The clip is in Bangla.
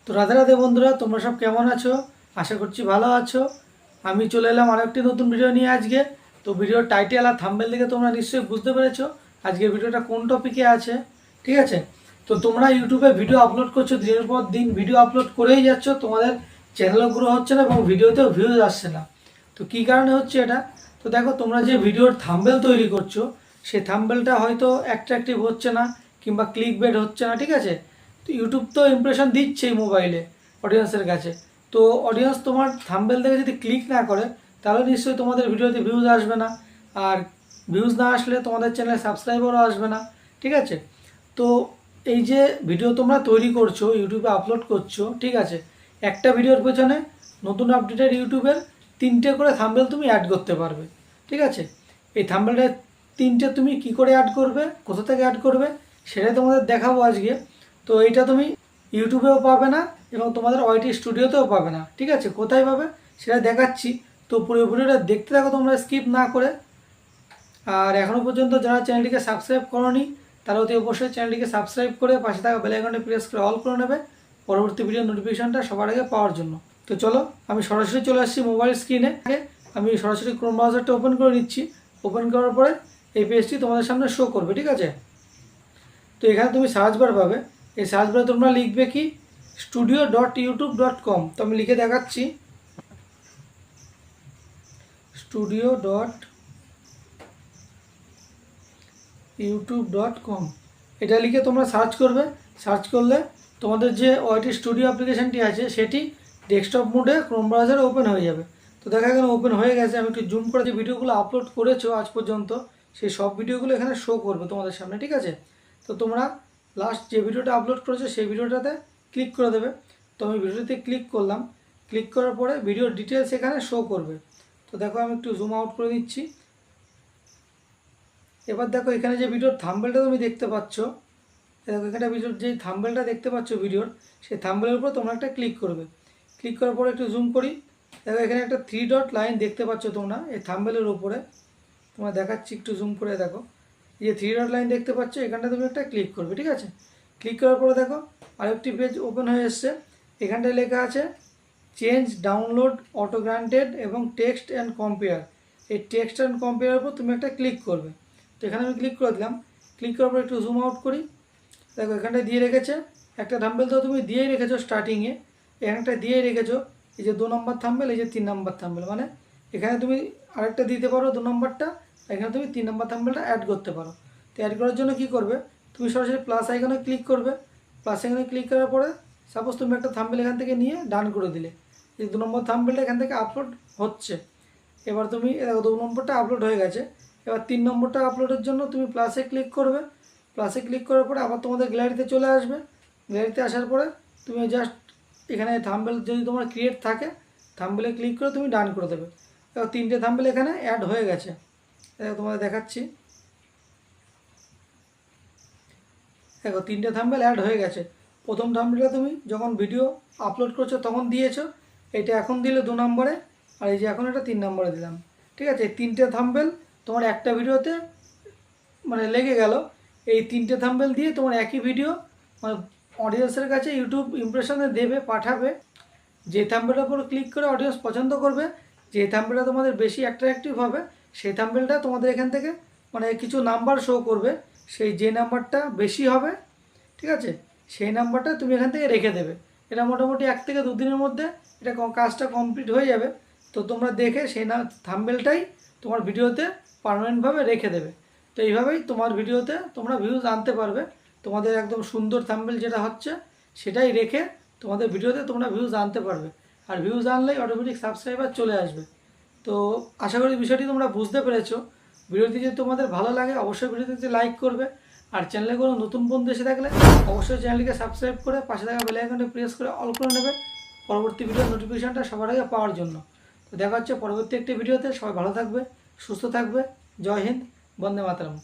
তো রাধে রাধে বন্ধুরা, তোমরা সব কেমন আছো? আশা করছি ভালো আছো। আমি চলে এলাম আরেকটি নতুন ভিডিও নিয়ে আজকে। তো ভিডিওর টাইটেল আর থাম্বনেল দেখে তোমরা নিশ্চয়ই বুঝতে পেরেছো আজকের ভিডিওটা কোন টপিকে আছে। ঠিক আছে, তো তোমরা ইউটিউবে ভিডিও আপলোড করছো, দিনের পর দিন ভিডিও আপলোড করেই যাচ্ছ, তোমাদের চ্যানেলও গ্রো হচ্ছে না এবং ভিডিওতেও ভিউজ আসছে না। তো কী কারণে হচ্ছে এটা? তো দেখো, তোমরা যে ভিডিওর থাম্বনেল তৈরি করছো সেই থাম্বনেলটা হয়তো অ্যাট্রাকটিভ হচ্ছে না কিংবা ক্লিক বেট হচ্ছে না। ঠিক আছে, তো ইউটিউব তো ইমপ্রেশন দিচ্ছেই মোবাইলে অডিয়েন্সের কাছে। তো অডিয়েন্স তোমার থাম্বনেল দেখে যদি ক্লিক না করে তাহলে নিশ্চয়ই তোমাদের ভিডিওতে ভিউজ আসবে না, আর ভিউজ না আসলে তোমাদের চ্যানেলে সাবস্ক্রাইবারও আসবে না। ঠিক আছে, তো এই যে ভিডিও তোমরা তৈরি করছো, ইউটিউবে আপলোড করছো, ঠিক আছে, একটা ভিডিওর পেছনে নতুন আপডেটেড ইউটিউবের 3টে করে থাম্বনেল তুমি অ্যাড করতে পারবে। ঠিক আছে, এই থাম্বনেলটা 3টে তুমি কি করে অ্যাড করবে, কোথা থেকে অ্যাড করবে সেটাই তোমাদের দেখাবো আজকে। তো এইটা তুমি ইউটিউবেও পাবে না এবং তোমাদের ওয়াইটি স্টুডিওতেও পাবে না। ঠিক আছে, কোথায় পাবে সেটা দেখাচ্ছি। তো পুরোপুরিটা দেখতে থাকো তোমরা, স্কিপ না করে। আর এখনও পর্যন্ত যারা চ্যানেলটিকে সাবস্ক্রাইব করোনি তারা অতি অবশ্যই চ্যানেলটিকে সাবস্ক্রাইব করে পাশে থাকা বেল আইকনটি প্রেস করে অল করে নেবে পরবর্তী ভিডিও নোটিফিকেশনটা সবার আগে পাওয়ার জন্য। তো চলো, আমি সরাসরি চলে আসছি মোবাইল স্ক্রিনে। আমি সরাসরি ক্রোম ব্রাউজারটা ওপেন করে নিচ্ছি। ওপেন করার পরে এই পেজটি তোমাদের সামনে শো করবে। ঠিক আছে, তো এখানে তুমি সার্চ বার পাবে। এই সার্চ বারে তোমরা লিখবে কি studio.youtube.com। তো আমি লিখে দেখাচ্ছি studio.youtube.com। এটা লিখে তোমরা সার্চ করবে। সার্চ করলে তোমাদের যে ওয়াইটি স্টুডিও অ্যাপ্লিকেশানটি আছে সেটি ডেস্কটপ মোডে ক্রোম ব্রাউজারে ওপেন হয়ে যাবে। তো দেখা এখানে ওপেন হয়ে গেছে। আমি একটু জুম করে যে ভিডিওগুলো আপলোড করেছো আজ পর্যন্ত সেই সব ভিডিওগুলো এখানে শো করবে তোমাদের সামনে। ঠিক আছে, তো তোমরা লাস্ট যে ভিডিওটা আপলোড করেছো সেই ভিডিওটাতে ক্লিক করে দেবে। তো আমি ভিডিওতে ক্লিক করলাম। ক্লিক করার পরে ভিডিওর ডিটেলস এখানে শো করবে। তো দেখো, আমি একটু জুম আউট করে দিচ্ছি। এবার দেখো, এখানে যে ভিডিওর থাম্বনেলটা তুমি দেখতে পাচ্ছ, দেখো এখানে ভিডিওর যে থাম্বনেলটা দেখতে পাচ্ছ ভিডিওর, সেই থাম্বনেলের উপর তোমরা একটা ক্লিক করবে। ক্লিক করার পরে একটু জুম করি। দেখো এখানে একটা 3 ডট লাইন দেখতে পাচ্ছ তোমরা এই থাম্বনেলের উপরে। তোমরা দেখাচ্ছি, একটু জুম করে দেখো। এই যে 3 ডট লাইন দেখতে পাচ্ছ, এখানটা তুমি একটা ক্লিক করবে। ঠিক আছে, ক্লিক করার পরে দেখো আরেকটি পেজ ওপেন হয়ে এসছে। এখানটায় লেখা আছে চেঞ্জ, ডাউনলোড, অটো গ্রান্টেড এবং টেক্সট অ্যান্ড কম্পেয়ার। এই টেক্সট অ্যান্ড কম্পেয়ারের উপর তুমি একটা ক্লিক করবে। তো এখানে আমি ক্লিক করে দিলাম। ক্লিক করার পর একটু জুম আউট করি। দেখো এখানটায় দিয়ে রেখেছে একটা থাম্বনেল, তো তুমি দিয়েই রেখেছো স্টার্টিংয়ে, এখানটা দিয়েই রেখেছো এই যে 2 নম্বর থাম্বনেল, এই যে 3 নম্বর থাম্বনেল। মানে এখানে তুমি আরেকটা দিতে পারো 2 নম্বরটা, এখানে তুমি 3 নম্বর থাম্বনেলটা অ্যাড করতে পারো। তো অ্যাড করার জন্য কী করবে, তুমি সরাসরি প্লাস আইকনে ক্লিক করবে। প্লাস আইকনে ক্লিক করার পরে সাপোজ তুমি একটা থাম্বনেল এখান থেকে নিয়ে ডান করে দিলে, এই 2 নম্বর থাম্বনেলটা এখান থেকে আপলোড হচ্ছে। এবার তুমি দেখো 2 নম্বরটা আপলোড হয়ে গেছে। এবার 3 নম্বরটা আপলোডের জন্য তুমি প্লাসে ক্লিক করবে। প্লাসে ক্লিক করার পরে আবার তোমাদের গ্যালারিতে চলে আসবে। গ্যালারিতে আসার পরে তুমি জাস্ট এখানে থাম্বনেল যদি তোমার ক্রিয়েট থাকে থাম্বনেলে ক্লিক করে তুমি ডান করে দেবে। এবার 3টে থাম্বনেল এখানে অ্যাড হয়ে গেছে। তোমাদের দেখাচ্ছি, দেখো 3টে থাম্বনেল অ্যাড হয়ে গেছে। প্রথম থাম্বনেলটা তুমি যখন ভিডিও আপলোড করছো তখন দিয়েছো, এটা এখন দিলে 2 নম্বরে, আর এই যে এখন এটা 3 নম্বরে দিলাম। ঠিক আছে, 3টে থাম্বনেল তোমার একটা ভিডিওতে মানে লেগে গেল। এই 3টে থাম্বনেল দিয়ে তোমার একই ভিডিও মানে অডিয়েন্সের কাছে ইউটিউব ইমপ্রেশনে দেবে, পাঠাবে। যে থাম্বনেলের উপর ক্লিক করে অডিয়েন্স পছন্দ করবে, যে থাম্বনেলটা তোমাদের বেশি অ্যাট্রাকটিভ হবে, সেই থাম্বনেলটা তোমাদের এখান থেকে মানে কিছু নাম্বার শো করবে। সেই যে নাম্বারটা বেশি হবে, ঠিক আছে, সেই নাম্বারটা তুমি এখান থেকে রেখে দেবে। এটা মোটামুটি 1 থেকে 2 দিনের মধ্যে এটা কাজটা কমপ্লিট হয়ে যাবে। তো তোমরা দেখে সেই থাম্বনেলটাই তোমার ভিডিওতে পার্মানেন্টভাবে রেখে দেবে। তো এইভাবেই তোমার ভিডিওতে তোমরা ভিউজ আনতে পারবে। তোমাদের একদম সুন্দর থাম্বনেল যেটা হচ্ছে সেটাই রেখে তোমাদের ভিডিওতে তোমরা ভিউজ আনতে পারবে। আর ভিউজ আনলেই অটোমেটিক সাবস্ক্রাইবার চলে আসবে। তো আশা করি বিষয়টি তোমরা বুঝতে পেরেছো। ভিডিওটি যদি তোমাদের ভালো লাগে অবশ্যই ভিডিওটিতে লাইক করবে। আর চ্যানেলে কোনো নতুন বন্ধু এসে থাকলে অবশ্যই চ্যানেলটিকে সাবস্ক্রাইব করে পাশে থাকা বেল আইকনটি প্রেস করে অল করে নেবে পরবর্তী ভিডিওর নোটিফিকেশনটা সবার আগে পাওয়ার জন্য। তো দেখা হচ্ছে পরবর্তী একটি ভিডিওতে। সবাই ভালো থাকবে, সুস্থ থাকবে। জয় হিন্দ, বন্দে মাতরম।